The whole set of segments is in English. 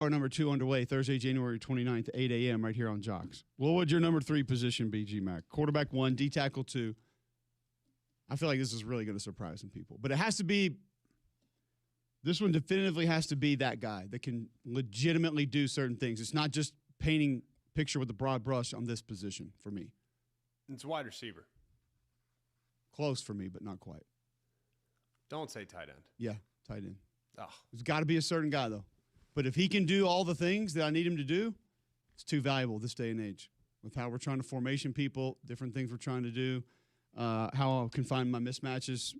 Hour number 2 underway, Thursday, January 29th, 8 a.m. right here on Jocks. What would your number 3 position be, G-Mac? Quarterback 1, D-tackle 2. I feel like this is really going to surprise some people. But it has to be – this one definitively has to be that guy that can legitimately do certain things. It's not just painting picture with a broad brush on this position for me. It's wide receiver. Close for me, but not quite. Don't say tight end. Yeah, tight end. Oh. There's got to be a certain guy, though. But if he can do all the things that I need him to do, it's too valuable this day and age. With how we're trying to formation people, different things we're trying to do, how I can find my mismatches.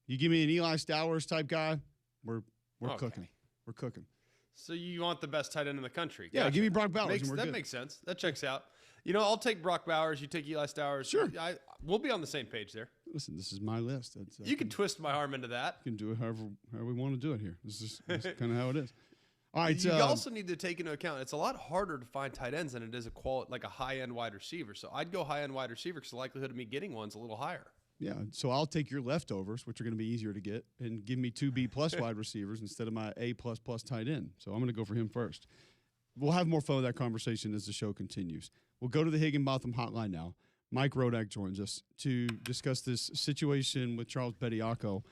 You give me an Eli Stowers type guy, we're cooking. We're cooking. So you want the best tight end in the country? Yeah, give me Brock Bowers. That makes sense. That checks out. You know, I'll take Brock Bowers. You take Eli Stowers. Sure. We'll be on the same page there. Listen, this is my list. You can twist my arm into that. You can do it however we want to do it here. This is kind of how it is. All right. You also need to take into account it's a lot harder to find tight ends than it is like a high-end wide receiver. So I'd go high-end wide receiver because the likelihood of me getting one's a little higher. Yeah, so I'll take your leftovers, which are going to be easier to get, and give me 2 B-plus wide receivers instead of my A++ tight end. So I'm going to go for him first. We'll have more fun with that conversation as the show continues. We'll go to the Higginbotham hotline now. Mike Rodak joins us to discuss this situation with Charles Bediako.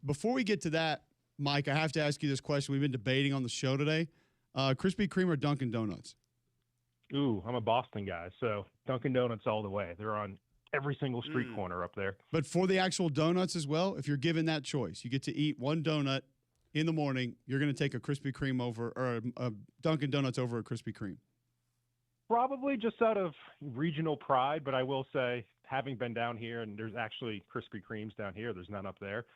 Before we get to that, Mike, I have to ask you this question. We've been debating on the show today. Krispy Kreme or Dunkin' Donuts? Ooh, I'm a Boston guy, so Dunkin' Donuts all the way. They're on every single street corner up there. But for the actual donuts as well, if you're given that choice, you get to eat one donut in the morning, you're going to take a Krispy Kreme over, or a Dunkin' Donuts over a Krispy Kreme. Probably just out of regional pride, but I will say, having been down here, and there's actually Krispy Kremes down here, there's none up there,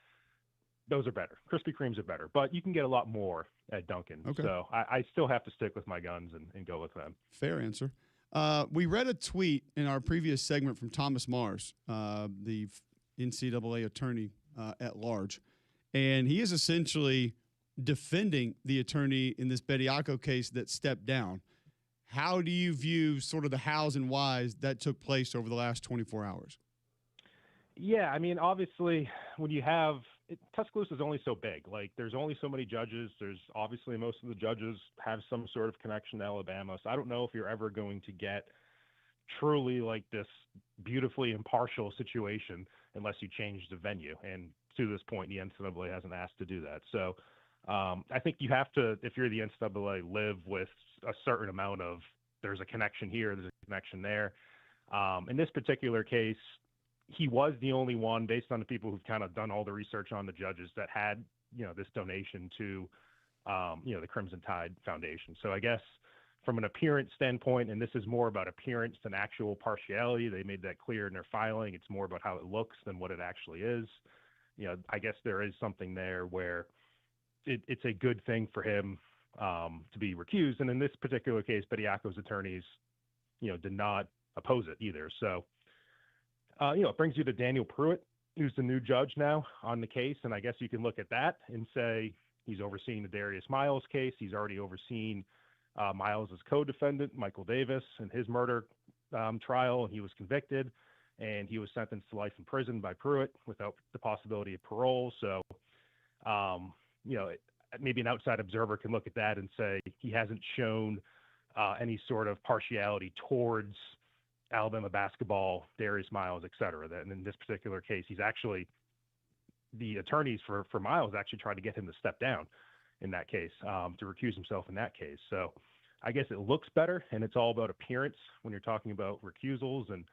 those are better. Krispy Kremes are better, but you can get a lot more at Dunkin'. Okay. So I still have to stick with my guns and go with them. Fair answer. We read a tweet in our previous segment from Thomas Mars, the NCAA attorney at large, and he is essentially defending the attorney in this Bediako case that stepped down. How do you view sort of the hows and whys that took place over the last 24 hours? Yeah, I mean, obviously, when you have Tuscaloosa is only so big. Like, there's only so many judges. There's obviously most of the judges have some sort of connection to Alabama. So I don't know if you're ever going to get truly like this beautifully impartial situation unless you change the venue. And to this point, the NCAA hasn't asked to do that. So I think you have to, if you're the NCAA, live with a certain amount of there's a connection here, there's a connection there. In this particular case, he was the only one, based on the people who've kind of done all the research on the judges, that had, this donation to, the Crimson Tide Foundation. So I guess from an appearance standpoint, and this is more about appearance than actual partiality, they made that clear in their filing. It's more about how it looks than what it actually is. I guess there is something there where it's a good thing for him to be recused. And in this particular case, Bediako's attorneys, did not oppose it either. So, it brings you to Daniel Pruitt, who's the new judge now on the case. And I guess you can look at that and say he's overseeing the Darius Miles case. He's already overseen Miles' co-defendant, Michael Davis, in his murder trial. And he was convicted, and he was sentenced to life in prison by Pruitt without the possibility of parole. So, maybe an outside observer can look at that and say he hasn't shown any sort of partiality towards Alabama basketball, Darius Miles, et cetera. And in this particular case, the attorneys for Miles actually tried to get him to step down in that case, to recuse himself in that case. So I guess it looks better, and it's all about appearance when you're talking about recusals. And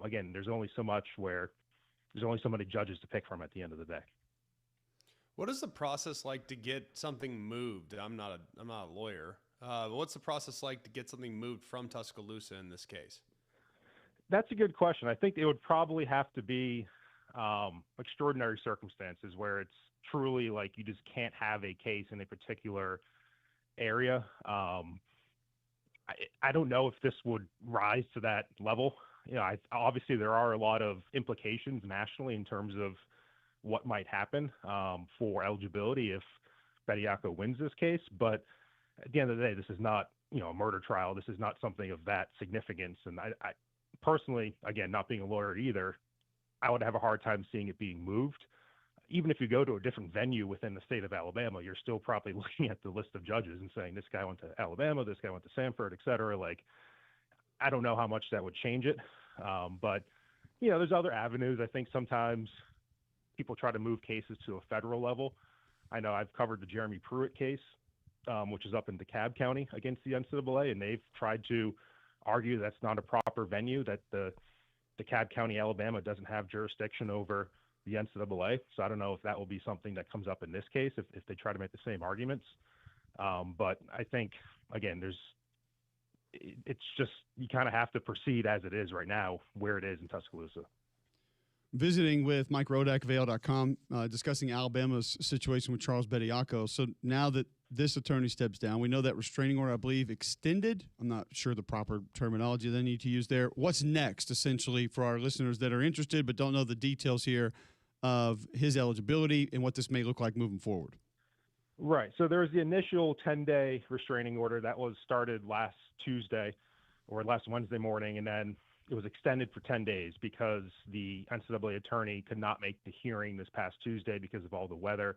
again, there's only so many judges to pick from at the end of the day. What is the process like to get something moved? I'm not a lawyer. But what's the process like to get something moved from Tuscaloosa in this case? That's a good question. I think it would probably have to be extraordinary circumstances where it's truly like you just can't have a case in a particular area. I don't know if this would rise to that level. Obviously there are a lot of implications nationally in terms of what might happen for eligibility if Bediako wins this case. But at the end of the day, this is not, a murder trial. This is not something of that significance. And I personally, again, not being a lawyer either, I would have a hard time seeing it being moved. even if you go to a different venue within the state of Alabama, you're still probably looking at the list of judges and saying, this guy went to Alabama, this guy went to Sanford, et cetera. Like, I don't know how much that would change it. But, there's other avenues. I think sometimes people try to move cases to a federal level. I know I've covered the Jeremy Pruitt case, which is up in DeKalb County against the NCAA, and they've tried to argue that's not a proper venue, that the DeKalb County, Alabama doesn't have jurisdiction over the NCAA. So I don't know if that will be something that comes up in this case if they try to make the same arguments. But I think, again, it's just, you kind of have to proceed as it is right now, where it is in Tuscaloosa. Visiting with Mike Rodak of AL.com, discussing Alabama's situation with Charles Bediako. So now that this attorney steps down, we know that restraining order, I believe, extended. I'm not sure the proper terminology they need to use there. What's next, essentially, for our listeners that are interested but don't know the details here of his eligibility and what this may look like moving forward? Right. So there was the initial 10-day restraining order that was started last Tuesday or last Wednesday morning, and then it was extended for 10 days because the NCAA attorney could not make the hearing this past Tuesday because of all the weather.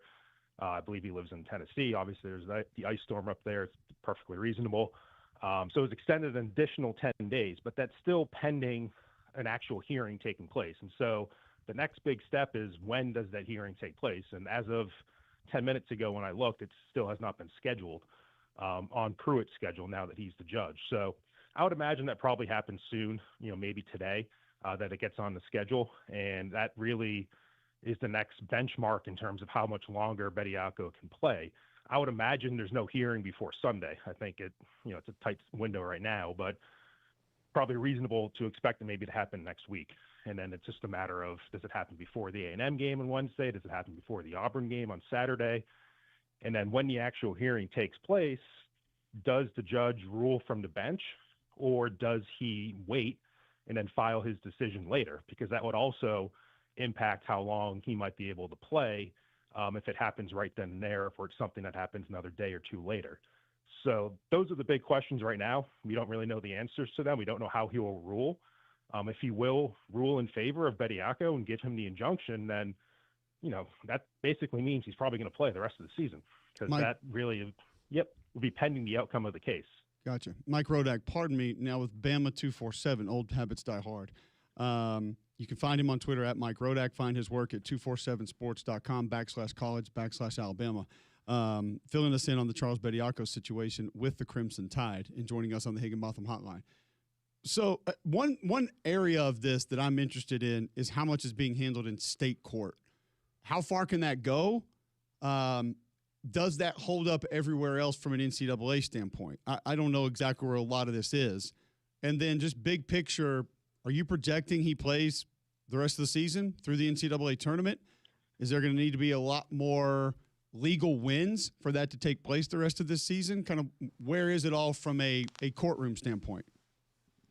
I believe he lives in Tennessee. Obviously, there's the ice storm up there. It's perfectly reasonable. So it was extended an additional 10 days, but that's still pending an actual hearing taking place. And so the next big step is, when does that hearing take place? And as of 10 minutes ago when I looked, it still has not been scheduled on Pruitt's schedule now that he's the judge. So I would imagine that probably happens soon, maybe today, that it gets on the schedule. And that really is the next benchmark in terms of how much longer Bediako can play. I would imagine there's no hearing before Sunday. I think it's a tight window right now, but probably reasonable to expect it maybe to happen next week. And then it's just a matter of, does it happen before the A&M game on Wednesday? Does it happen before the Auburn game on Saturday? And then when the actual hearing takes place, does the judge rule from the bench, or does he wait and then file his decision later? Because that would also impact how long he might be able to play if it happens right then and there, or it's something that happens another day or two later. So those are the big questions right now. We don't really know the answers to them. We don't know how he will rule. If he will rule in favor of Bediako and give him the injunction, then, that basically means he's probably going to play the rest of the season, because that really, will be pending the outcome of the case. Gotcha. Mike Rodak, pardon me, now with Bama 247, old habits die hard. You can find him on Twitter at Mike Rodak. Find his work at 247sports.com/college/Alabama. Filling us in on the Charles Bediako situation with the Crimson Tide and joining us on the Higginbotham Hotline. So one area of this that I'm interested in is how much is being handled in state court. How far can that go? Does that hold up everywhere else from an NCAA standpoint? I don't know exactly where a lot of this is. And then just big picture, are you projecting he plays the rest of the season through the NCAA tournament? Is there going to need to be a lot more legal wins for that to take place the rest of this season? Kind of where is it all from a courtroom standpoint?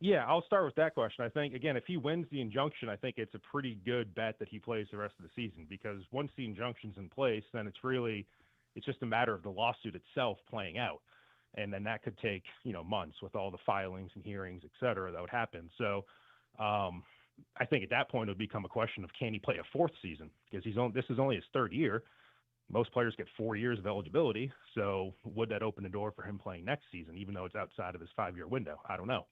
Yeah, I'll start with that question. I think, again, if he wins the injunction, I think it's a pretty good bet that he plays the rest of the season, because once the injunction's in place, then it's just a matter of the lawsuit itself playing out. And then that could take, months with all the filings and hearings, et cetera, that would happen. So I think at that point it would become a question of, can he play a fourth season? Because this is only his third year. Most players get 4 years of eligibility. So would that open the door for him playing next season, even though it's outside of his 5-year window? I don't know.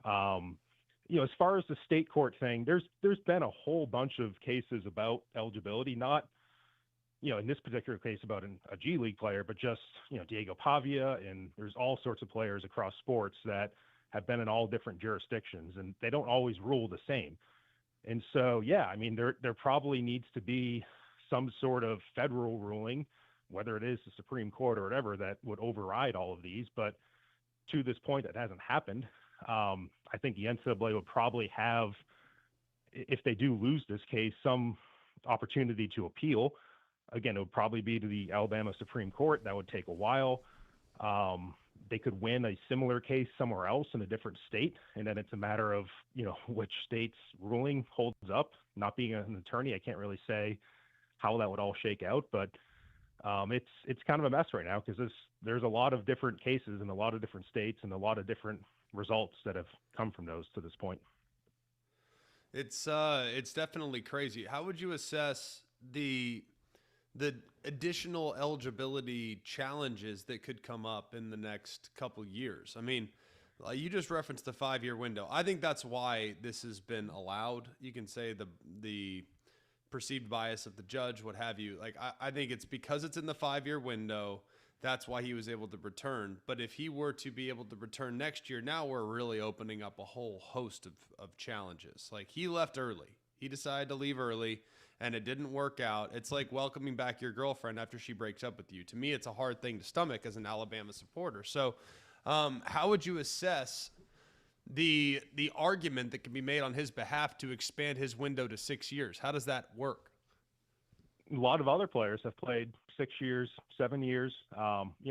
As far as the state court thing, there's been a whole bunch of cases about eligibility, not, in this particular case about a G League player, but just, Diego Pavia, and there's all sorts of players across sports that have been in all different jurisdictions, and they don't always rule the same. And so, there probably needs to be some sort of federal ruling, whether it is the Supreme Court or whatever, that would override all of these. But to this point, that hasn't happened. I think the NCAA would probably have, if they do lose this case, some opportunity to appeal. Again, it would probably be to the Alabama Supreme Court. That would take a while. They could win a similar case somewhere else in a different state, and then it's a matter of, which state's ruling holds up. Not being an attorney, I can't really say how that would all shake out, but it's kind of a mess right now, because there's a lot of different cases in a lot of different states and a lot of different results that have come from those to this point. It's definitely crazy. How would you assess the the additional eligibility challenges that could come up in the next couple years. I mean, you just referenced the 5-year window. I think that's why this has been allowed. You can say the perceived bias of the judge, what have you. Like, I think it's because it's in the 5-year window. That's why he was able to return. But if he were to be able to return next year, now we're really opening up a whole host of challenges. Like, he left early. He decided to leave early, and it didn't work out. It's like welcoming back your girlfriend after she breaks up with you. To me, it's a hard thing to stomach as an Alabama supporter. So how would you assess the argument that can be made on his behalf to expand his window to 6 years? How does that work? A lot of other players have played 6 years, 7 years,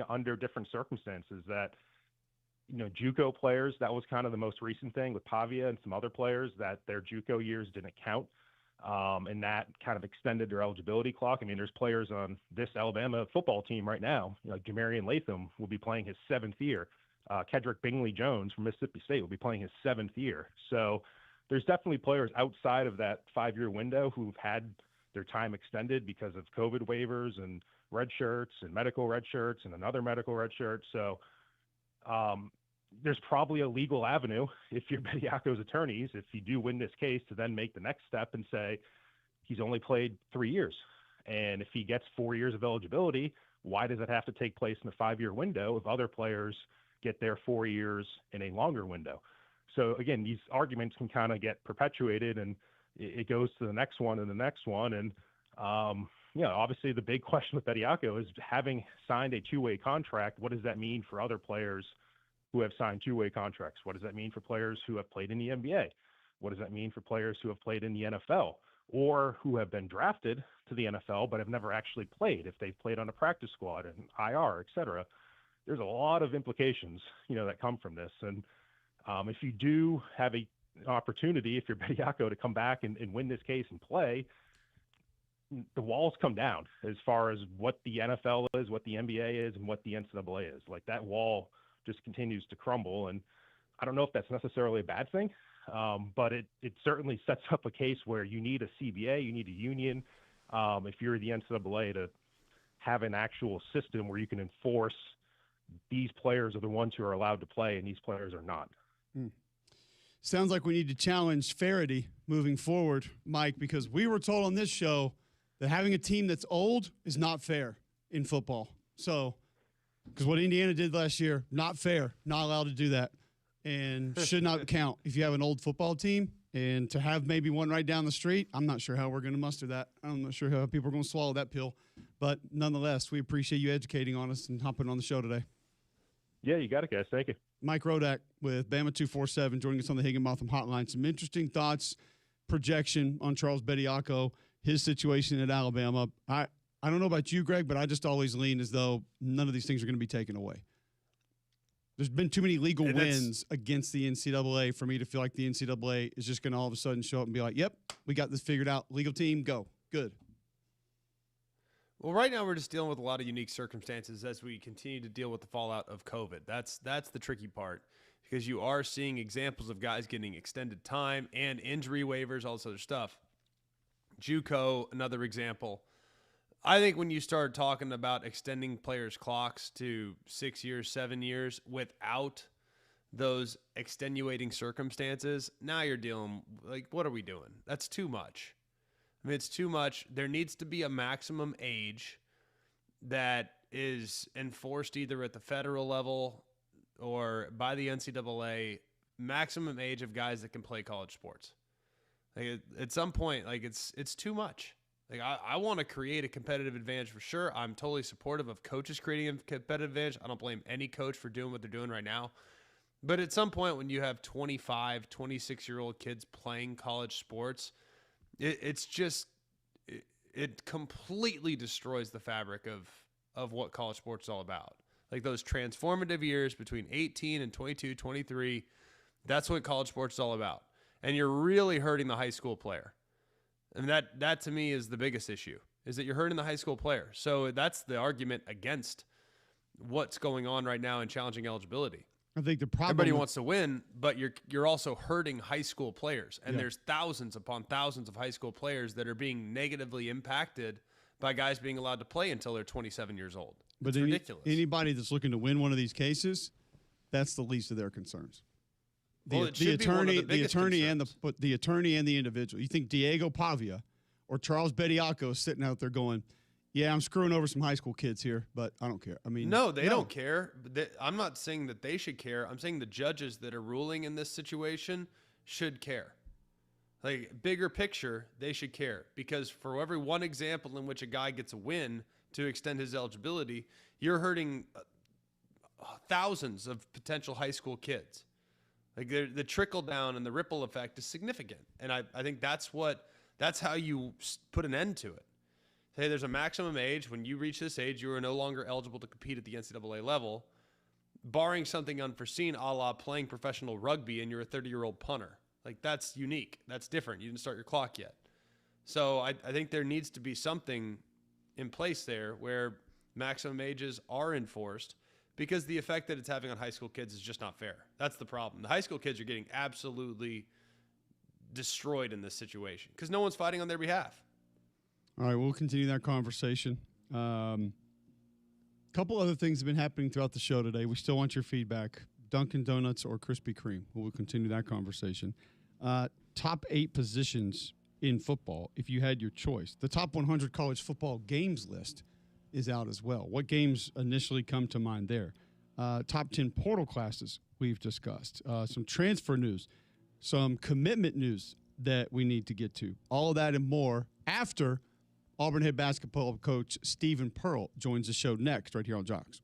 under different circumstances. That, JUCO players, that was kind of the most recent thing with Pavia and some other players, that their JUCO years didn't count. And that kind of extended their eligibility clock. I mean, there's players on this Alabama football team right now, like Jamarian Latham will be playing his 7th year. Kedrick Bingley Jones from Mississippi State will be playing his 7th year. So there's definitely players outside of that 5-year window who've had their time extended because of COVID waivers and red shirts and medical red shirts and another medical red shirt. So there's probably a legal avenue if you're Bediako's attorneys, if you do win this case, to then make the next step and say he's only played 3 years. And if he gets 4 years of eligibility, why does it have to take place in the 5-year window if other players get their 4 years in a longer window? So again, these arguments can kind of get perpetuated, and it goes to the next one and the next one. And, obviously the big question with Bediako is, having signed a 2-way contract, what does that mean for other players who have signed 2-way contracts? What does that mean for players who have played in the NBA? What does that mean for players who have played in the NFL or who have been drafted to the NFL but have never actually played, if they've played on a practice squad and IR, et cetera? There's a lot of implications, that come from this. And if you do have an opportunity, if you're Bediako, to come back and win this case and play, the walls come down as far as what the NFL is, what the NBA is, and what the NCAA is. Like, that wall just continues to crumble. And I don't know if that's necessarily a bad thing, but it certainly sets up a case where you need a CBA, you need a union, if you're the NCAA, to have an actual system where you can enforce these players are the ones who are allowed to play and these players are not. Sounds like we need to challenge Faraday moving forward, Mike, because we were told on this show that having a team that's old is not fair in football. So, because what Indiana did last year, not fair, not allowed to do that, and should not count if you have an old football team. And to have maybe one right down the street, I'm not sure how we're going to muster that. I'm not sure how people are going to swallow that pill. But nonetheless, we appreciate you educating on us and hopping on the show today. Yeah, you got it, guys. Thank you. Mike Rodak with Bama 247 joining us on the Higginbotham Hotline. Some interesting thoughts, projection on Charles Bediako, his situation at Alabama. I don't know about you, Greg, but I just always lean as though none of these things are going to be taken away. There's been too many legal wins against the NCAA for me to feel like the NCAA is just going to all of a sudden show up and be like, yep, we got this figured out. Legal team, go. Good. Well, right now we're just dealing with a lot of unique circumstances as we continue to deal with the fallout of COVID. That's the tricky part, because you are seeing examples of guys getting extended time and injury waivers, all this other stuff. JUCO, another example. I think when you start talking about extending players' clocks to 6 years, 7 years without those extenuating circumstances, now you're dealing, like, what are we doing? That's too much. I mean, it's too much. There needs to be a maximum age that is enforced either at the federal level or by the NCAA, maximum age of guys that can play college sports. Like, at some point, like, it's too much. Like, I want to create a competitive advantage for sure. I'm totally supportive of coaches creating a competitive advantage. I don't blame any coach for doing what they're doing right now. But at some point, when you have 25, 26-year-old kids playing college sports, it completely destroys the fabric of what college sports is all about. Like, those transformative years between 18 and 22, 23, that's what college sports is all about. And you're really hurting the high school player. And that to me is the biggest issue, is that you're hurting the high school player. So that's the argument against what's going on right now in challenging eligibility. I think the problem, everybody wants to win, but you're also hurting high school players. And there's thousands upon thousands of high school players that are being negatively impacted by guys being allowed to play until they're 27 years old. But It's ridiculous. Anybody that's looking to win one of these cases, that's the least of their concerns. Well, it should be one of the biggest concerns. The attorney and the individual. You think Diego Pavia or Charles Bediako is sitting out there going, "Yeah, I'm screwing over some high school kids here, but I don't care." I mean, no, they don't care. I'm not saying that they should care. I'm saying the judges that are ruling in this situation should care. Like, bigger picture, they should care, because for every one example in which a guy gets a win to extend his eligibility, you're hurting thousands of potential high school kids. Like, the trickle down and the ripple effect is significant. And I think that's how you put an end to it. Say there's a maximum age. When you reach this age, you are no longer eligible to compete at the NCAA level, barring something unforeseen, a la playing professional rugby and you're a 30-year-old punter. Like, that's unique. That's different. You didn't start your clock yet. So I think there needs to be something in place there where maximum ages are enforced, because the effect that it's having on high school kids is just not fair. That's the problem. The high school kids are getting absolutely destroyed in this situation because no one's fighting on their behalf. All right, we'll continue that conversation. Couple other things have been happening throughout the show today. We still want your feedback. Dunkin' Donuts or Krispy Kreme. We'll continue that conversation. Top 8 positions in football, if you had your choice. The top 100 college football games list is out as well. What games initially come to mind there? Top 10 portal classes we've discussed. Some transfer news. Some commitment news that we need to get to. All of that and more after Auburn head basketball coach Stephen Pearl joins the show next, right here on Jocks.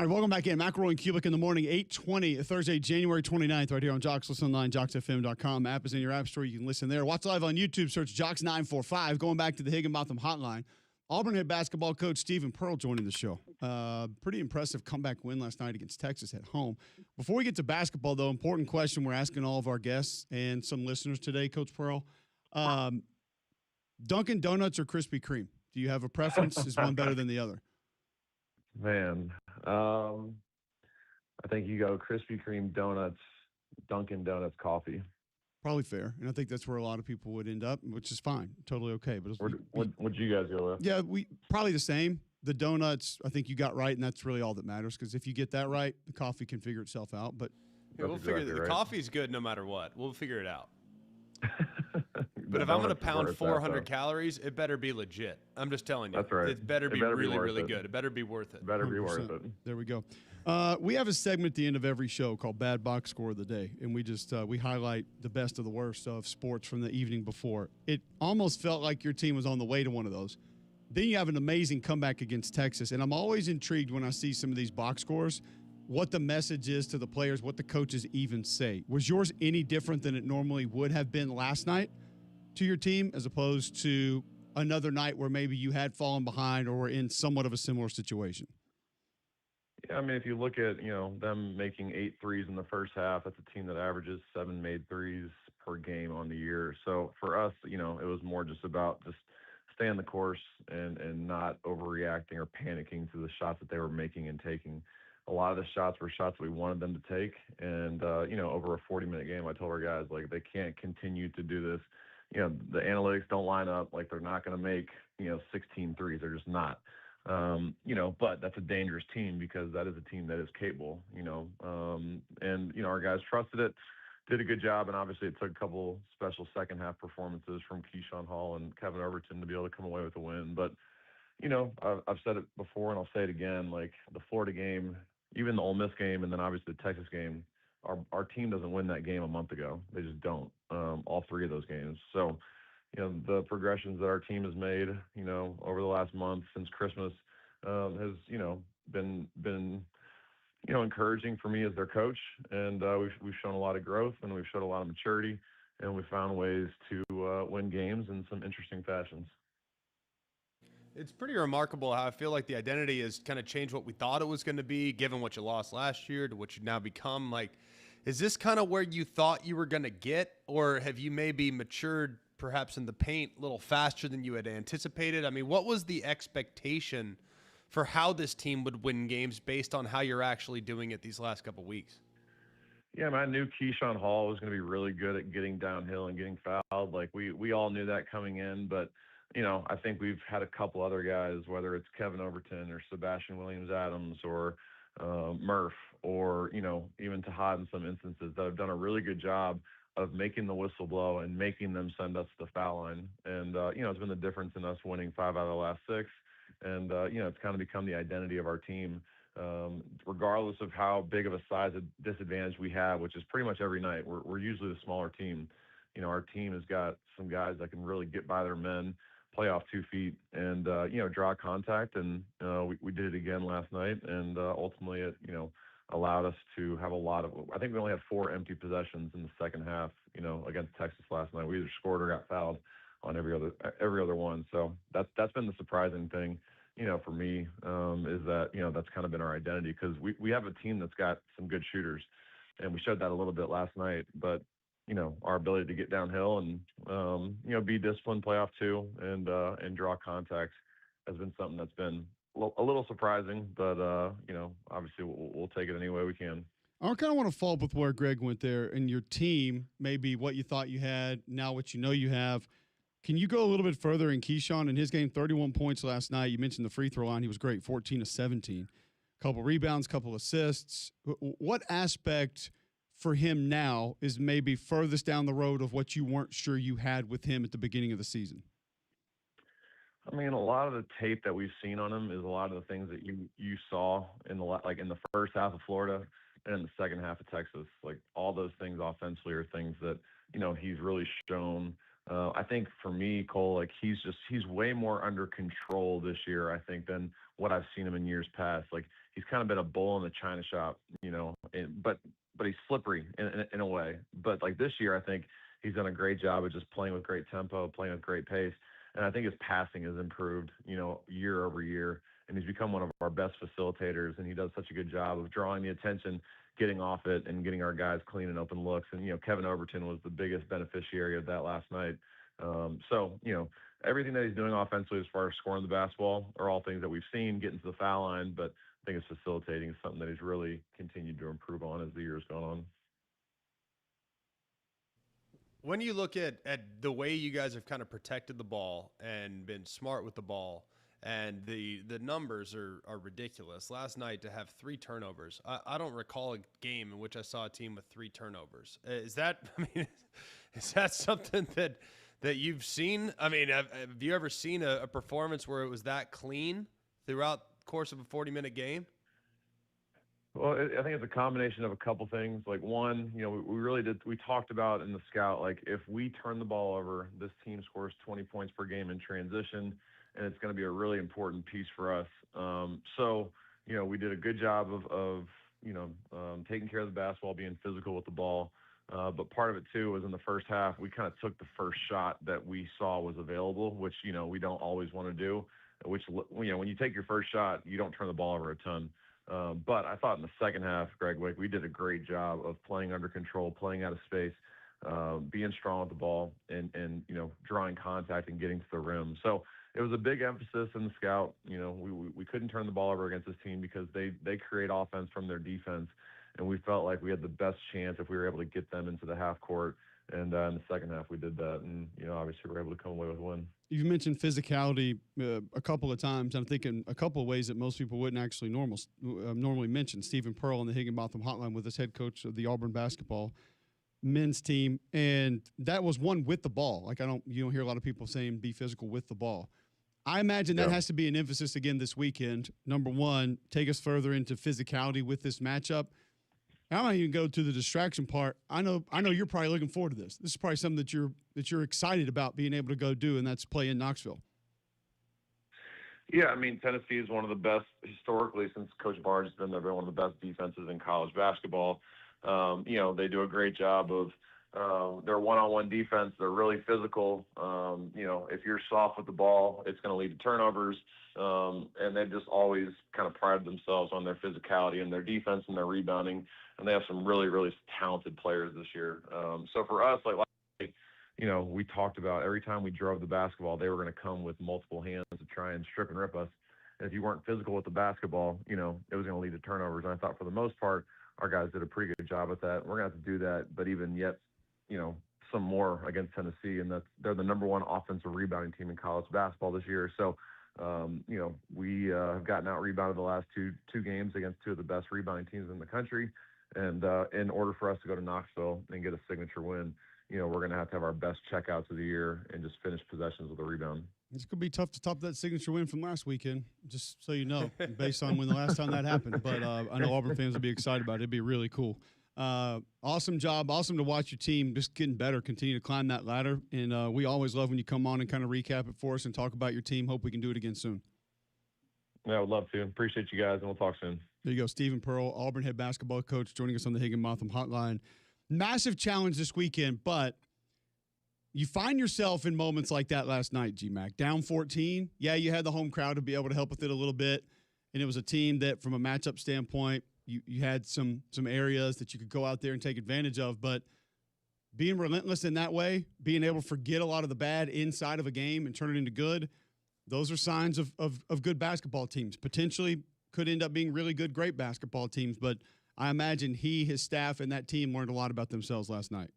All right, welcome back in. McElroy and Cubelic in the morning, 8:20, Thursday, January 29th, right here on Jocks. Listen online, jocksfm.com. App is in your app store. You can listen there. Watch live on YouTube. Search Jocks945. Going back to the Higginbotham hotline, Auburn head basketball coach Stephen Pearl joining the show. Pretty impressive comeback win last night against Texas at home. Before we get to basketball, though, important question we're asking all of our guests and some listeners today, Coach Pearl. Dunkin' Donuts or Krispy Kreme? Do you have a preference? Is one better than the other? Man, I think you go Krispy Kreme donuts, Dunkin' Donuts coffee. Probably fair, and I think that's where a lot of people would end up, which is fine, totally okay. But What'd you guys go with? Yeah, we probably the same. The donuts, I think you got right, and that's really all that matters. Because if you get that right, the coffee can figure itself out. But yeah, we'll figure the coffee's good no matter what. We'll figure it out. But if I'm going to pound 400 calories, it better be legit. I'm just telling you. That's right. It better be really good. It better be worth it. It better be worth it. There we go. We have a segment at the end of every show called Bad Box Score of the Day, and we just we highlight the best of the worst of sports from the evening before. It almost felt like your team was on the way to one of those. Then you have an amazing comeback against Texas, and I'm always intrigued when I see some of these box scores, what the message is to the players, what the coaches even say. Was yours any different than it normally would have been last night to your team, as opposed to another night where maybe you had fallen behind or were in somewhat of a similar situation? Yeah, I mean, if you look at, them making 8 threes in the first half, that's a team that averages 7 made threes per game on the year. So for us, it was more just about just staying the course and not overreacting or panicking to the shots that they were making and taking. A lot of the shots were shots we wanted them to take. And, over a 40-minute game, I told our guys, they can't continue to do this. The analytics don't line up. They're not going to make, 16 threes. They're just not. But that's a dangerous team because that is a team that is capable, our guys trusted it, did a good job. And obviously it took a couple special second half performances from Keyshawn Hall and Kevin Overton to be able to come away with a win. But, I've said it before and I'll say it again, the Florida game, even the Ole Miss game, and then obviously the Texas game, our team doesn't win that game a month ago. They just don't, all 3 of those games. So, the progressions that our team has made, over the last month since Christmas, has, been encouraging for me as their coach. And we've shown a lot of growth and we've showed a lot of maturity, and we found ways to win games in some interesting fashions. It's pretty remarkable how I feel like the identity has kind of changed what we thought it was going to be, given what you lost last year to what you've now become. Is this kind of where you thought you were going to get, or have you maybe matured perhaps in the paint a little faster than you had anticipated? I mean, what was the expectation for how this team would win games based on how you're actually doing it these last couple of weeks? Yeah, I knew Keyshawn Hall was going to be really good at getting downhill and getting fouled. We all knew that coming in, but I think we've had a couple other guys, whether it's Kevin Overton or Sebastian Williams-Adams or Murph or, even Tahad in some instances, that have done a really good job of making the whistle blow and making them send us to the foul line. And, it's been the difference in us winning 5 out of the last 6. And, it's kind of become the identity of our team, regardless of how big of a size disadvantage we have, which is pretty much every night. We're usually the smaller team. Our team has got some guys that can really get by their men, play off 2 feet, and draw contact. And we did it again last night, and ultimately it allowed us to have a lot of. I think we only had 4 empty possessions in the second half. Against Texas last night, we either scored or got fouled on every other one. So that's been the surprising thing, for me, is that that's kind of been our identity, because we have a team that's got some good shooters, and we showed that a little bit last night, but. Our ability to get downhill and, be disciplined, play off 2, and draw contact has been something that's been a little surprising, but, obviously we'll take it any way we can. I kind of want to follow up with where Greg went there, and your team, maybe what you thought you had, now what you have. Can you go a little bit further in Keyshawn in his game? 31 points last night. You mentioned the free throw line. He was great, 14 of 17. Couple rebounds, couple assists. What aspect for him now is maybe furthest down the road of what you weren't sure you had with him at the beginning of the season? I mean, a lot of the tape that we've seen on him is a lot of the things that you saw in the first half of Florida and in the second half of Texas. All those things offensively are things that, he's really shown I think for me, Cole, like he's way more under control this year, I think, than what I've seen him in years past. Like he's kind of been a bull in the china shop, but he's slippery in a way. But like this year, I think he's done a great job of just playing with great tempo, playing with great pace. And I think his passing has improved, year over year. And he's become one of our best facilitators. And he does such a good job of drawing the attention, getting off it, and getting our guys clean and open looks. And, Kevin Overton was the biggest beneficiary of that last night. Everything that he's doing offensively as far as scoring the basketball are all things that we've seen, getting to the foul line. But I think his facilitating is something that he's really continued to improve on as the year's gone on. When you look at the way you guys have kind of protected the ball and been smart with the ball, and the numbers are ridiculous. Last night to have 3 turnovers. I don't recall a game in which I saw a team with 3 turnovers. Is that something that you've seen? I mean, have you ever seen a performance where it was that clean throughout the course of a 40-minute game? Well, I think it's a combination of a couple things. Like one, we really did. We talked about in the scout, like if we turn the ball over, this team scores 20 points per game in transition, and it's going to be a really important piece for us. We did a good job of taking care of the basketball, being physical with the ball. But part of it too was in the first half, we kind of took the first shot that we saw was available, which we don't always want to do. Which when you take your first shot, you don't turn the ball over a ton. But I thought in the second half, Greg Wick, we did a great job of playing under control, playing out of space, being strong with the ball, and drawing contact and getting to the rim. So it was a big emphasis in the scout. We couldn't turn the ball over against this team because they create offense from their defense, and we felt like we had the best chance if we were able to get them into the half court. And in the second half, we did that, and obviously we were able to come away with a win. You mentioned physicality a couple of times. I'm thinking a couple of ways that most people wouldn't actually normally mention. Stephen Pearl on the Higginbotham Hotline with us, head coach of the Auburn basketball men's team, and that was one with the ball. Like you don't hear a lot of people saying be physical with the ball. I imagine that has to be an emphasis again this weekend. Number one, take us further into physicality with this matchup. I might even go to the distraction part. I know you're probably looking forward to this. This is probably something that you're excited about being able to go do, and that's play in Knoxville. Yeah, I mean, Tennessee is one of the best historically since Coach Barnes has been there. They're one of the best defenses in college basketball. They do a great job of their one-on-one defense. They're really physical. If you're soft with the ball, it's going to lead to turnovers. And they've just always kind of prided themselves on their physicality and their defense and their rebounding. And they have some really, really talented players this year. So for us, we talked about every time we drove the basketball, they were going to come with multiple hands to try and strip and rip us. And if you weren't physical with the basketball, it was going to lead to turnovers. And I thought for the most part, our guys did a pretty good job with that. We're going to have to do that, but even yet, some more against Tennessee, and they're the number one offensive rebounding team in college basketball this year. So, we have gotten out rebounded the last two games against 2 of the best rebounding teams in the country. And in order for us to go to Knoxville and get a signature win, we're going to have our best checkouts of the year and just finish possessions with a rebound. It's going to be tough to top that signature win from last weekend, just so you know, based on when the last time that happened. But I know Auburn fans will be excited about it. It'd be really cool. Awesome job. Awesome to watch your team just getting better, continue to climb that ladder. And we always love when you come on and kind of recap it for us and talk about your team. Hope we can do it again soon. Yeah, I would love to. Appreciate you guys, and we'll talk soon. There you go. Stephen Pearl, Auburn head basketball coach, joining us on the Higginbotham Hotline. Massive challenge this weekend, but you find yourself in moments like that last night, G-Mac. Down 14. Yeah, you had the home crowd to be able to help with it a little bit. And it was a team that, from a matchup standpoint, you had some areas that you could go out there and take advantage of. But being relentless in that way, being able to forget a lot of the bad inside of a game and turn it into good, those are signs of good basketball teams. Potentially could end up being really good, great basketball teams. But I imagine his staff, and that team learned a lot about themselves last night.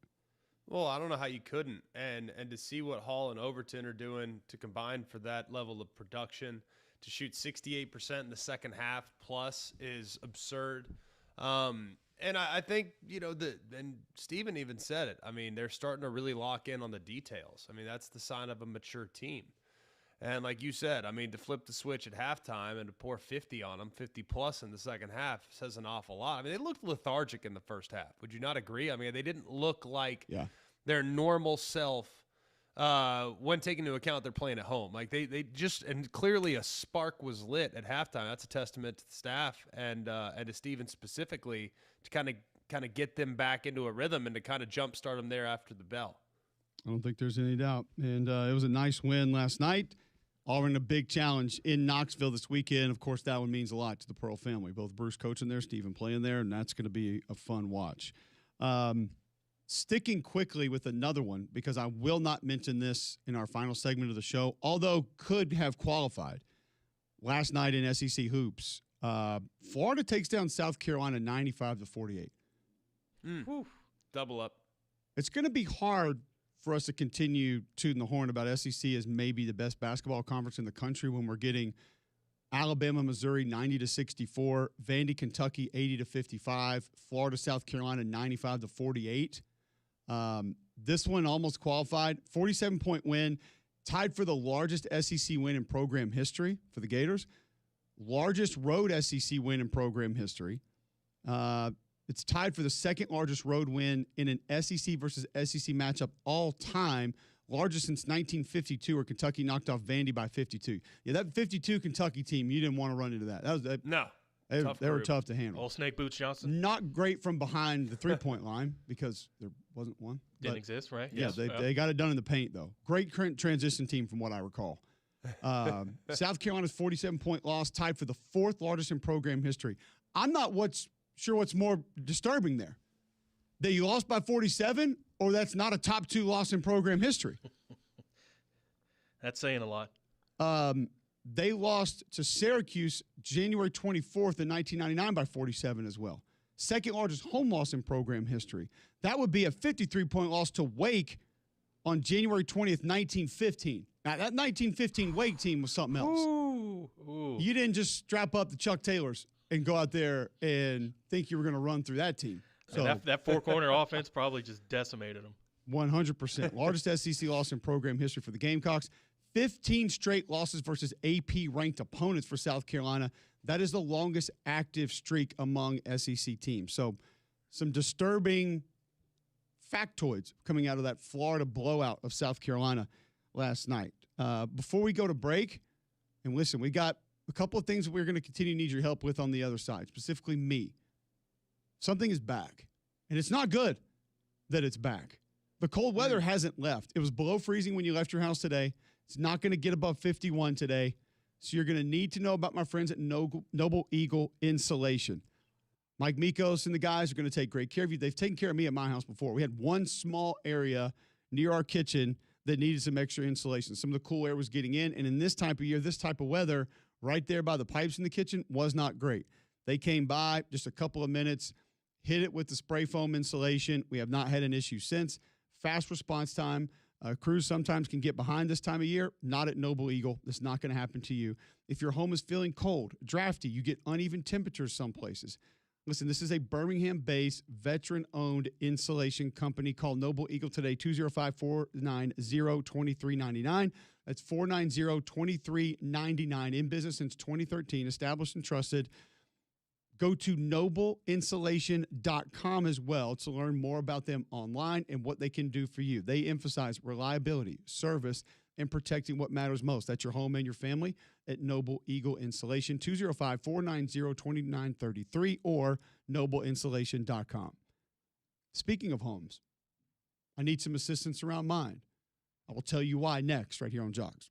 Well, I don't know how you couldn't. And to see what Hall and Overton are doing to combine for that level of production, to shoot 68% in the second half plus is absurd. And I think, and Steven even said it. I mean, they're starting to really lock in on the details. I mean, that's the sign of a mature team. And like you said, I mean, to flip the switch at halftime and to pour 50 on them, 50 plus in the second half says an awful lot. I mean, they looked lethargic in the first half. Would you not agree? I mean, they didn't look like their normal self when taking into account they're playing at home. Like they just, and clearly a spark was lit at halftime. That's a testament to the staff and to Steven specifically to kind of get them back into a rhythm and to kind of jumpstart them there after the bell. I don't think there's any doubt. And it was a nice win last night. Auburn a big challenge in Knoxville this weekend. Of course, that one means a lot to the Pearl family. Both Bruce coaching there, Steven playing there, and that's going to be a fun watch. Sticking quickly with another one, because I will not mention this in our final segment of the show, although could have qualified. Last night in SEC hoops, Florida takes down South Carolina 95-48. Double up. It's going to be hard for us to continue tooting the horn about SEC as maybe the best basketball conference in the country when we're getting Alabama, Missouri 90-64, Vandy, Kentucky 80-55, Florida, South Carolina 95-48. This one almost qualified. 47-point win, tied for the largest SEC win in program history for the Gators. Largest road SEC win in program history. It's tied for the second largest road win in an SEC versus SEC matchup all time. Largest since 1952, where Kentucky knocked off Vandy by 52. Yeah, that 52 Kentucky team, you didn't want to run into that. No. They were tough to handle. Old Snake Boots Johnson. Not great from behind the three-point line because there wasn't one. Didn't exist, right? Yeah, they got it done in the paint, though. Great transition team from what I recall. South Carolina's 47-point loss, tied for the fourth largest in program history. I'm not sure what's more disturbing there. That you lost by 47, or that's not a top two loss in program history. That's saying a lot. They lost to Syracuse January 24th in 1999 by 47 as well. Second largest home loss in program history. That would be a 53-point loss to Wake on January 20th, 1915. Now, that 1915 Wake team was something else. Ooh. You didn't just strap up the Chuck Taylors and go out there and think you were going to run through that team. So that four-corner offense probably just decimated them. 100%. Largest SEC loss in program history for the Gamecocks. 15 straight losses versus AP-ranked opponents for South Carolina. That is the longest active streak among SEC teams. So some disturbing factoids coming out of that Florida blowout of South Carolina last night. Before we go to break, and listen, we got a couple of things that we're going to continue to need your help with on the other side, specifically me. Something is back, and it's not good that it's back. The cold weather hasn't left. It was below freezing when you left your house today. It's not going to get above 51 today, so you're going to need to know about my friends at Noble Eagle Insulation. Mike Mikos and the guys are going to take great care of you. They've taken care of me at my house before. We had one small area near our kitchen that needed some extra insulation. Some of the cool air was getting in, and in this type of year, this type of weather, right there by the pipes in the kitchen was not great. They came by just a couple of minutes, hit it with the spray foam insulation. We have not had an issue since. Fast response time. Crews sometimes can get behind this time of year. Not at Noble Eagle. That's not going to happen to you. If your home is feeling cold, drafty, you get uneven temperatures some places. Listen, this is a Birmingham-based, veteran-owned insulation company. Call Noble Eagle today, 205-490-2399. That's 490-2399. In business since 2013, established and trusted. Go to nobleinsulation.com as well to learn more about them online and what they can do for you. They emphasize reliability, service, and protecting what matters most. That's your home and your family at Noble Eagle Insulation, 205-490-2933 or nobleinsulation.com. Speaking of homes, I need some assistance around mine. I will tell you why next, right here on Jogs.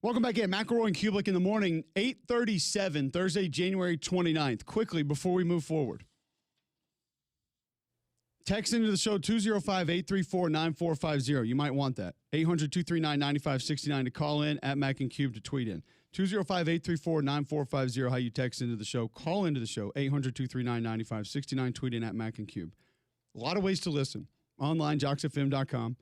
Welcome back in. McElroy and Cubelic in the morning, 8:37, Thursday, January 29th. Quickly, before we move forward. Text into the show, 205-834-9450. You might want that. 800-239-9569 to call in, at Mac and Cube to tweet in. 205-834-9450, how you text into the show. Call into the show, 800-239-9569. Tweet in, at Mac and Cube. A lot of ways to listen. Online, jocksfm.com.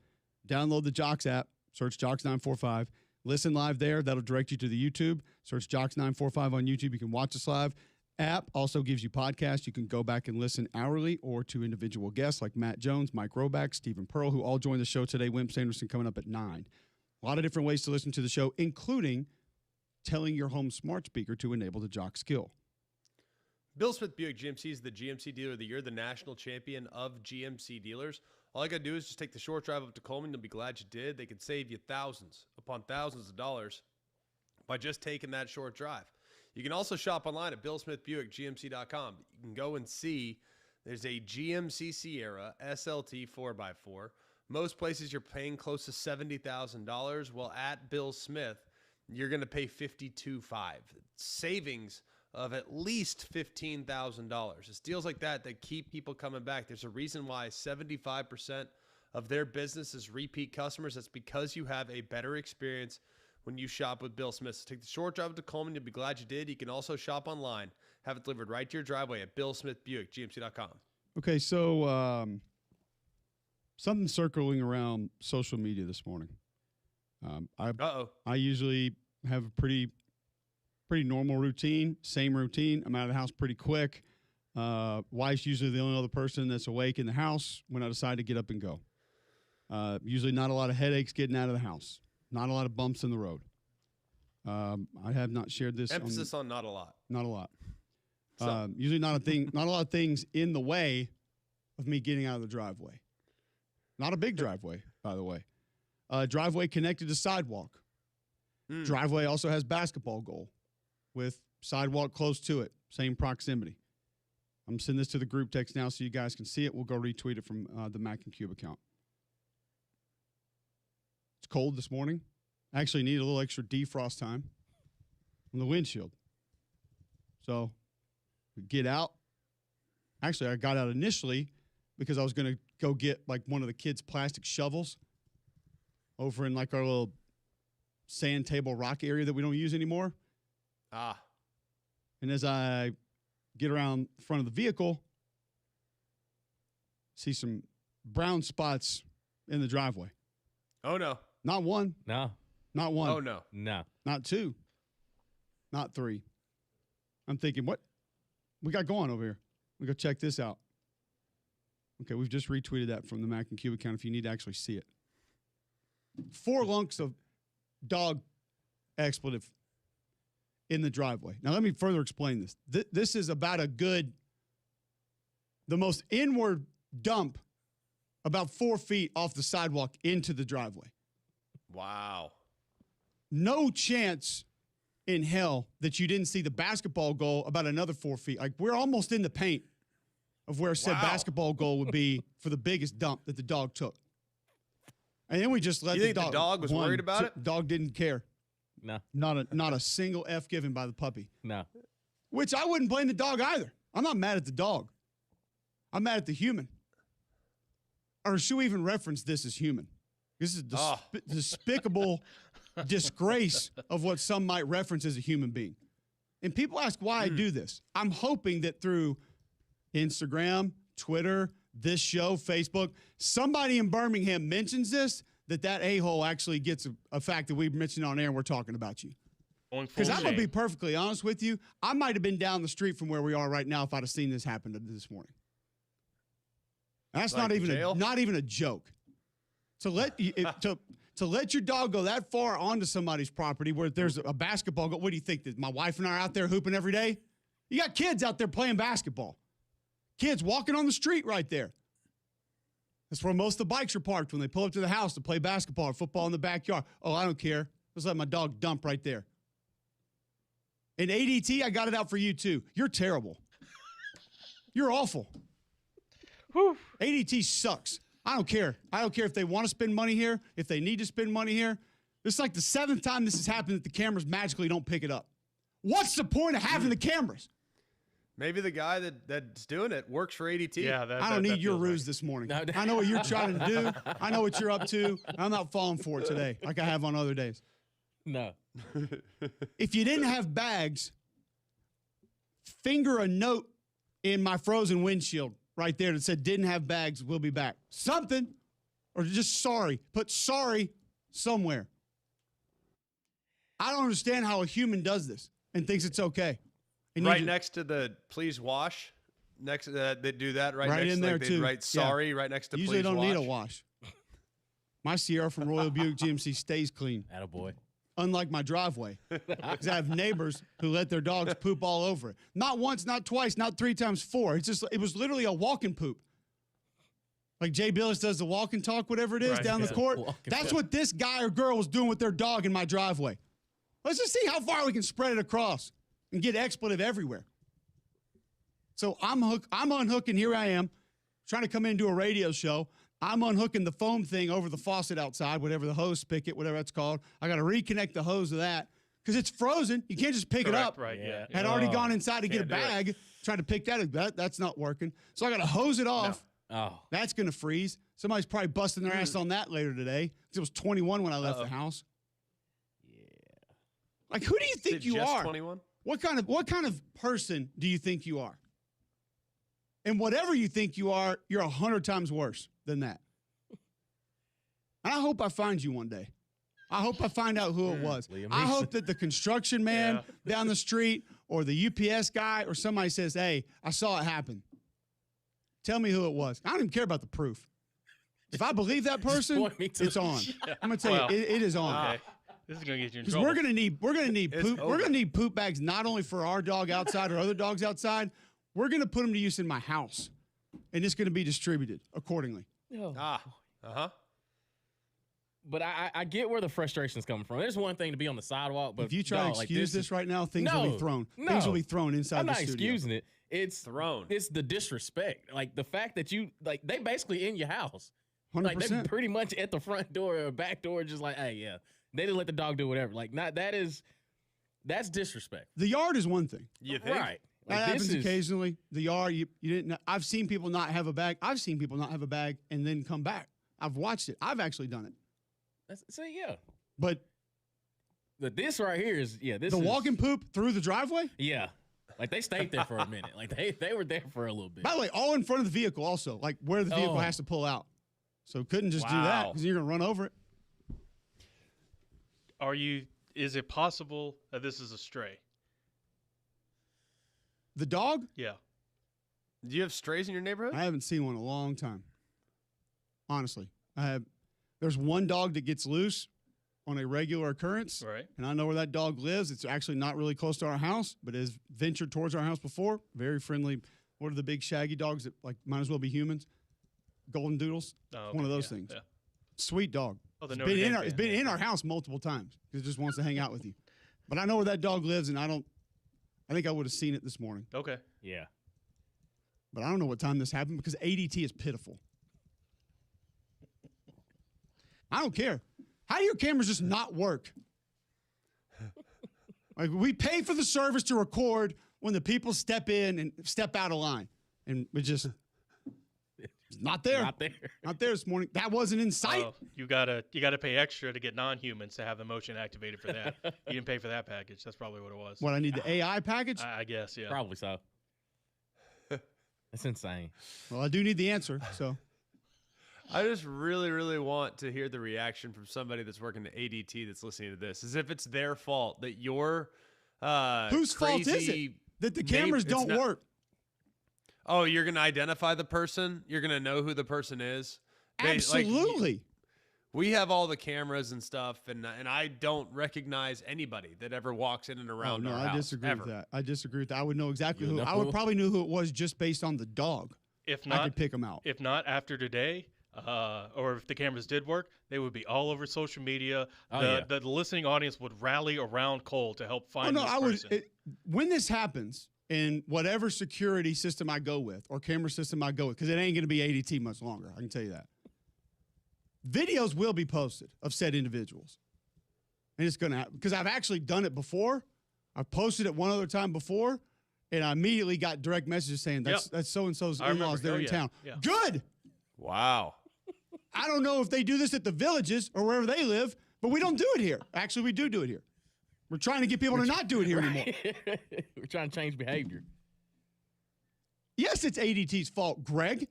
Download the Jocks app. Search Jocks945. Listen live there. That'll direct you to the YouTube. Search Jocks945 on YouTube. You can watch us live. App also gives you podcasts. You can go back and listen hourly or to individual guests like Matt Jones, Mike Roback, Stephen Pearl, who all joined the show today. Wimp Sanderson coming up at 9. A lot of different ways to listen to the show, including telling your home smart speaker to enable the Jock skill. Bill Smith Buick GMC is the GMC Dealer of the Year, the national champion of GMC dealers. All I got to do is just take the short drive up to Coleman. You'll be glad you did. They can save you thousands upon thousands of dollars by just taking that short drive. You can also shop online at BillSmithBuickGMC.com. You can go and see there's a GMC Sierra SLT 4x4. Most places you're paying close to $70,000. Well, at Bill Smith, you're going to pay $52,500. Savings of at least $15,000. It's deals like that that keep people coming back. There's a reason why 75% of their business is repeat customers. That's because you have a better experience when you shop with Bill Smith. So take the short drive to Coleman. You'll be glad you did. You can also shop online. Have it delivered right to your driveway at BillSmithBuickGMC.com. Okay, so something circling around social media this morning. I usually have a pretty normal routine, same routine. I'm out of the house pretty quick. Wife's usually the only other person that's awake in the house when I decide to get up and go. Usually not a lot of headaches getting out of the house. Not a lot of bumps in the road. I have not shared this. Emphasis on not a lot. Not a lot. So. Usually not a lot of things in the way of me getting out of the driveway. Not a big driveway, by the way. Driveway connected to sidewalk. Driveway also has basketball goal with sidewalk close to it, same proximity. I'm sending this to the group text now so you guys can see it. We'll go retweet it from the Mac and Cube account. It's cold this morning. I actually need a little extra defrost time on the windshield. So we get out. Actually, I got out initially because I was going to go get like one of the kids' plastic shovels over in like our little sand table rock area that we don't use anymore. And as I get around the front of the vehicle, see some brown spots in the driveway. Oh, no. Not one. No. Not one. Oh, no. No. Not two. Not three. I'm thinking, what we got going over here? We go check this out. Okay, we've just retweeted that from the Mac and Cube account if you need to actually see it. 4 lunks of dog expletive in the driveway. Now, let me further explain this. This is about the most inward dump about 4 feet off the sidewalk into the driveway. Wow. No chance in hell that you didn't see the basketball goal about another 4 feet. Like, we're almost in the paint of where said basketball goal would be for the biggest dump that the dog took. And then we just let the dog was worried about it? Dog didn't care. No. Not a single F given by the puppy. No. Which I wouldn't blame the dog either. I'm not mad at the dog. I'm mad at the human. Or should we even reference this as human? This is despicable disgrace of what some might reference as a human being. And people ask why I do this. I'm hoping that through Instagram, Twitter, this show, Facebook, somebody in Birmingham mentions this, that a-hole actually gets a fact that we've mentioned on air and we're talking about you. Because I'm going to be perfectly honest with you, I might have been down the street from where we are right now if I'd have seen this happen this morning. That's like not even a joke. To let your dog go that far onto somebody's property where there's a basketball goal, what do you think? That my wife and I are out there hooping every day? You got kids out there playing basketball. Kids walking on the street right there. That's where most of the bikes are parked when they pull up to the house to play basketball or football in the backyard. Oh, I don't care. Let's let my dog dump right there. And ADT, I got it out for you too. You're terrible. You're awful. Whew. ADT sucks. I don't care. I don't care if they want to spend money here, if they need to spend money here. It's like the 7th time this has happened that the cameras magically don't pick it up. What's the point of having the cameras? Maybe the guy that's doing it works for ADT. Yeah, I don't need your ruse this morning. No, I know what you're trying to do. I know what you're up to. I'm not falling for it today like I have on other days. No. If you didn't have bags, finger a note in my frozen windshield right there that said didn't have bags, we'll be back. Something. Or just sorry. Put sorry somewhere. I don't understand how a human does this and thinks it's okay. And Right next to the please wash. Next to that, they do that right next in to there they'd too. write sorry right next to usually please don't wash. need a wash. My Sierra from Royal Buick GMC stays clean. Attaboy. Unlike my driveway. Because I have neighbors who let their dogs poop all over it. Not once, not twice, not 3 times 4. It was literally a walk and poop. Like Jay Billis does the walk and talk, whatever it is, down the court. That's what this guy or girl was doing with their dog in my driveway. Let's just see how far we can spread it across and get expletive everywhere. So I'm unhooking, here I am, trying to come in and do a radio show. I'm unhooking the foam thing over the faucet outside, whatever the hose spigot, whatever that's called. I got to reconnect the hose to that because it's frozen. You can't just pick it up. Right, yeah. Had already gone inside to get a Can't do bag, trying to pick that up. That's not working. So I got to hose it off. Oh. That's going to freeze. Somebody's probably busting their ass on that later today because it was 21 when I left the house. Like, who do you think Is it you just are? 21? What kind of person do you think you are? And whatever you think you are, you're 100 times worse than that. And I hope I find you one day. I hope I find out who it was. Liam I Neeson. hope that the construction man down the street or the UPS guy or somebody says, hey, I saw it happen. Tell me who it was. I don't even care about the proof. If I believe that person, point me to it's the on. shit. I'm gonna tell Well, you, it is on. Okay. This is gonna get you in Because trouble. we're gonna need It's poop. We're over. gonna need poop bags not only for our dog outside or other dogs outside. We're gonna put them to use in my house, and it's gonna be distributed accordingly. But I get where the frustration's coming from. There's one thing to be on the sidewalk, but If you try to dog, like, excuse this right now, things will be No, thrown. no. Things will be thrown inside I'm the not studio. excusing it. It's Thrown. It's the disrespect. Like the fact that you they basically in your house. 100%. Like they pretty much at the front door or back door, just like, hey, yeah. They didn't let the dog do whatever. Like that's disrespect. The yard is one thing. You think? Right. That Like, happens occasionally. The yard, you didn't. I've seen people not have a bag. I've seen people not have a bag and then come back. I've watched it. I've actually done it. Yeah. But This right here is this the is, walk and poop through the driveway. Yeah. Like they stayed there for a minute. Like they were there for a little bit. By the way, all in front of the vehicle, also like where the vehicle Oh. has to pull out. So couldn't just do that Wow. because you're gonna run over it. Is it possible that this is a stray? The dog, Yeah. Do you have strays in your neighborhood? I haven't seen one in a long time. Honestly, there's one dog that gets loose on a regular occurrence, Right. and I know where that dog lives. It's actually not really close to our house, but has ventured towards our house before. Very friendly. What are the big shaggy dogs that like might as well be humans? Golden doodles. Oh, One of okay, those yeah, things. Yeah. Sweet dog. Oh, the It's Notre been, Dame it's fan. been in our house multiple times because it just wants to hang out with you. But I know where that dog lives, and I think I would have seen it this morning. Okay. Yeah. But I don't know what time this happened because ADT is pitiful. I don't care. How do your cameras just not work? Like we pay for the service to record when the people step in and step out of line. And it just it's not there. Not there. Not there this morning. That wasn't in sight. Oh, you gotta pay extra to get non-humans to have the motion activated for that. You didn't pay for that package. That's probably what it was. What I need the AI package? I guess, yeah. Probably so. That's insane. Well, I do need the answer. So I just really, really want to hear the reaction from somebody that's working at ADT that's listening to this, as if it's their fault that your whose fault is it crazy that the neighbor- cameras it's don't not- work? Oh, you're going to identify the person? You're going to know who the person is? Absolutely. We have all the cameras and stuff, and I don't recognize anybody that ever walks in and around no, our I house. disagree ever. with that. I disagree with that. I would know exactly You who. know I would who? probably know who it was just based on the dog. If I not, could pick them out. if not after today, or if the cameras did work, they would be all over social media. Oh, The listening audience would rally around Cole to help find this I would. person. When this happens, in whatever security system I go with or camera system I go with, because it ain't going to be ADT much longer. I can tell you that. Videos will be posted of said individuals. And it's going to happen. Because I've actually done it before. I've posted it one other time before, and I immediately got direct messages saying, that's so-and-so's in-laws. They're in town. Yeah. Good. Wow. I don't know if they do this at the villages or wherever they live, but we don't do it here. Actually, we do it here. We're trying to get people to not do it here anymore. We're trying to change behavior. Yes, it's ADT's fault, Greg.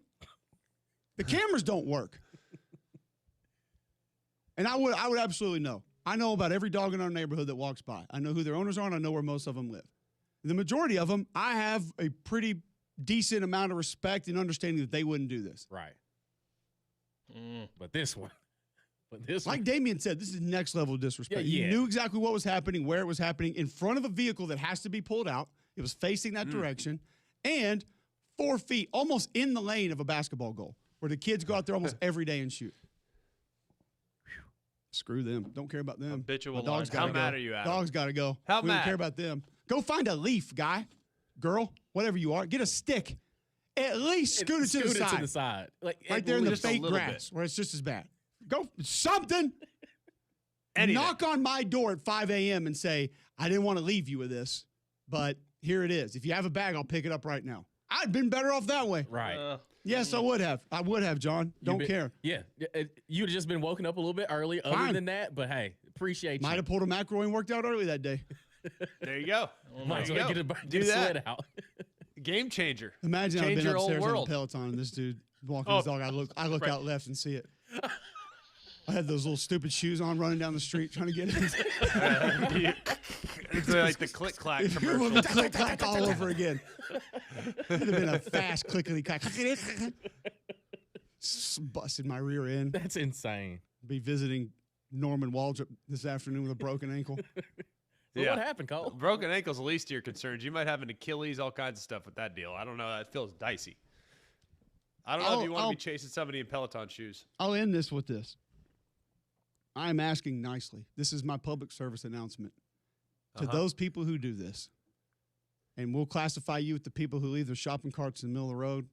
The cameras don't work. And I would absolutely know. I know about every dog in our neighborhood that walks by. I know who their owners are, and I know where most of them live. The majority of them, I have a pretty decent amount of respect and understanding that they wouldn't do this. Right. But this one. Like Damien said, this is next level disrespect. Yeah. You knew exactly what was happening, where it was happening, in front of a vehicle that has to be pulled out. It was facing that direction. And 4 feet, almost in the lane of a basketball goal, where the kids go out there almost every day and shoot. Screw them. Don't care about them. Habitual My dog's line. gotta How go. mad are you, Adam? Dog's got to go. How we mad? don't care about them. Go find a leaf, guy, girl, whatever you are. Get a stick. At least scoot it to the side. Like, Right there in the Just a fake little grass where it's just as bad. Go something. Anything. Knock on my door at 5 a.m. and say, I didn't want to leave you with this, but here it is. If you have a bag, I'll pick it up right now. I'd been better off that way. Right. Yes, I would have. I would have, John. Don't care. Yeah. You'd have just been woken up a little bit early other Fine. than that, but hey, appreciate Might you. have pulled a McElroy and worked out early that day. There you go. Might as There you well go. get Do a sled that. out. Game changer. Imagine I've Change been your whole upstairs on a world. Peloton and this dude walking his dog. I look right. out left and see it. I had those little stupid shoes on running down the street trying to get in. It's like the click clack It commercial. would click clack all over again. It'd have been a fast clickety clack. Busted my rear end. That's insane. Be visiting Norman Waldrop this afternoon with a broken ankle. So what happened, Cole? Broken ankle's the least of your concerns. You might have an Achilles, all kinds of stuff with that deal. I don't know. That feels dicey. I don't know if you want to be chasing somebody in Peloton shoes. I'll end this with this. I am asking nicely. This is my public service announcement to those people who do this. And we'll classify you with the people who leave their shopping carts in the middle of the road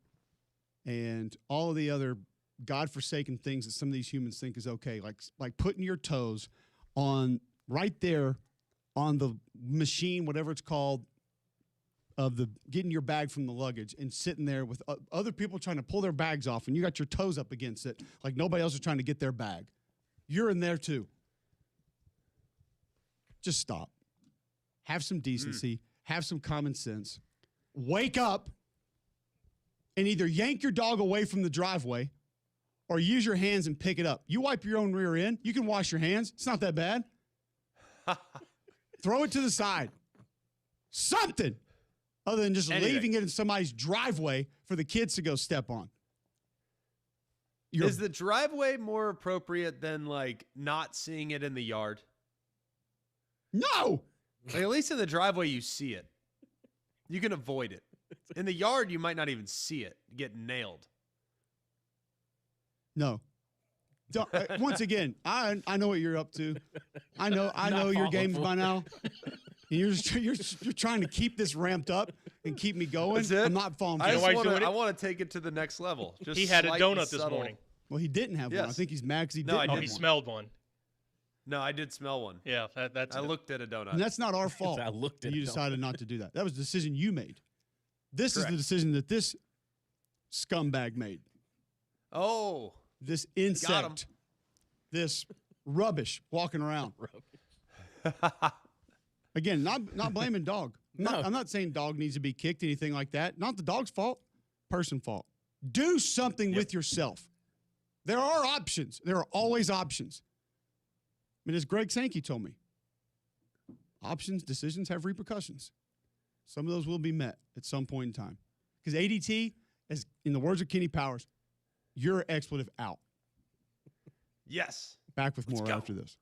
and all of the other godforsaken things that some of these humans think is okay, like putting your toes on right there on the machine, whatever it's called, of the getting your bag from the luggage and sitting there with other people trying to pull their bags off, and you got your toes up against it like nobody else is trying to get their bag. You're in there too. Just stop. Have some decency. Have some common sense. Wake up and either yank your dog away from the driveway or use your hands and pick it up. You wipe your own rear end. You can wash your hands. It's not that bad. Throw it to the side. Something other than just leaving it in somebody's driveway for the kids to go step on. Is the driveway more appropriate than like not seeing it in the yard? No. Like, at least in the driveway, you see it. You can avoid it. In the yard, you might not even see it. Get nailed. No. Once again, I know what you're up to. I know your game by now. And you're trying to keep this ramped up and keep me going. That's it. I'm not falling for I it. want to take it to the next level. Just He had a slight and donut this subtle. morning. Well, he didn't have one. I Yes. think he's mad because he No, didn't I have Oh, one. he smelled one. No, I did smell one. Yeah, that's. I looked at a donut. And that's not our fault. I looked at You it. decided not to do that. That was a decision you made. This is Correct. the decision that this scumbag made. Oh, This Got him. insect. This rubbish walking around. Again, not blaming dog. I'm not saying dog needs to be kicked, anything like that. Not the dog's fault, person fault. Do something with yourself. There are options. There are always options. I mean, as Greg Sankey told me, decisions have repercussions. Some of those will be met at some point in time. Because ADT, as in the words of Kenny Powers, you're expletive out. yes. Back with Let's more go. after this.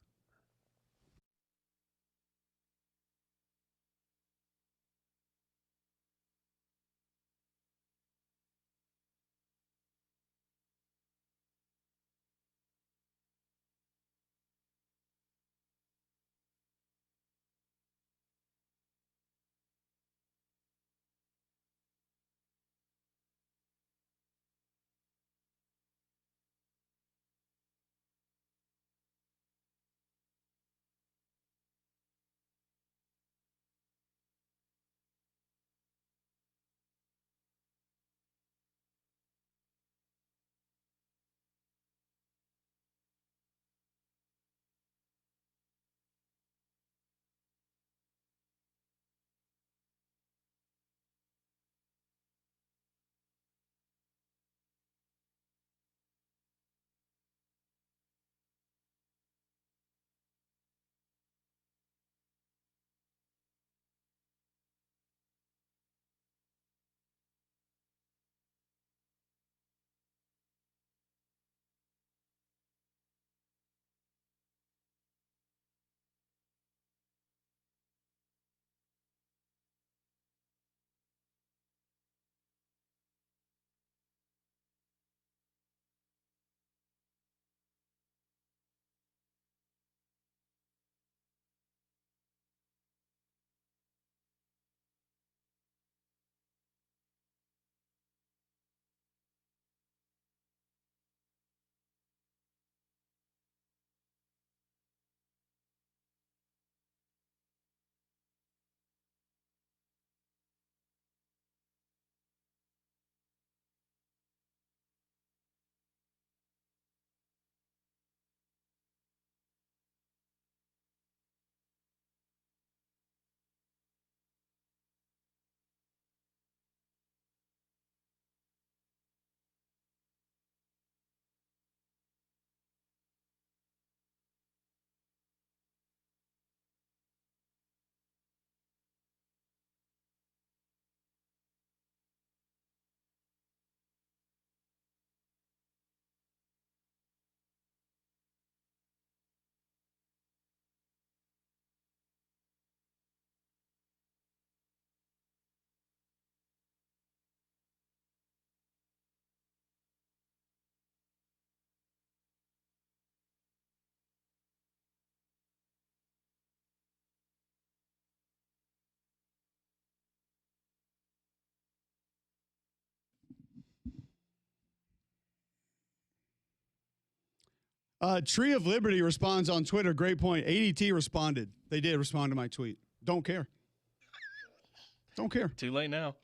Tree of Liberty responds on Twitter. Great point. ADT responded. They did respond to my tweet. Don't care. Don't care. Too late now.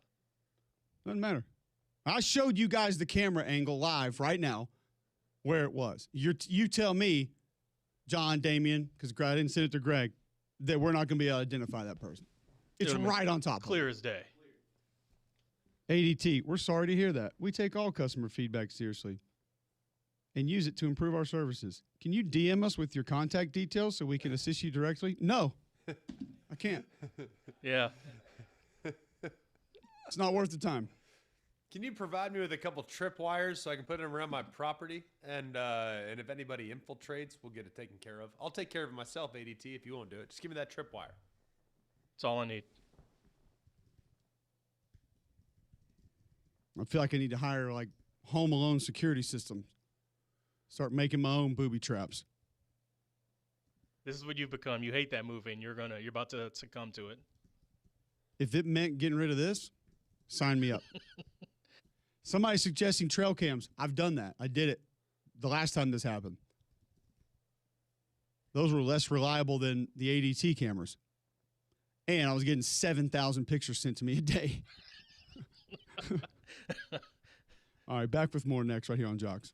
Doesn't matter. I showed you guys the camera angle live right now where it was. You tell me, John, Damien, because I didn't send it to Greg, that we're not going to be able to identify that person. It's right on top. Clear as day. ADT, we're sorry to hear that. We take all customer feedback seriously and use it to improve our services. Can you DM us with your contact details so we can assist you directly? No, I can't. Yeah. It's not worth the time. Can you provide me with a couple tripwires so I can put them around my property? And if anybody infiltrates, we'll get it taken care of. I'll take care of it myself, ADT, if you won't do it. Just give me that tripwire. That's all I need. I feel like I need to hire like Home Alone security systems. Start making my own booby traps. This is what you've become. You hate that movie, and you're about to succumb to it. If it meant getting rid of this, sign me up. Somebody's suggesting trail cams. I've done that. I did it the last time this happened. Those were less reliable than the ADT cameras. And I was getting 7,000 pictures sent to me a day. All right, back with more next right here on Jocks.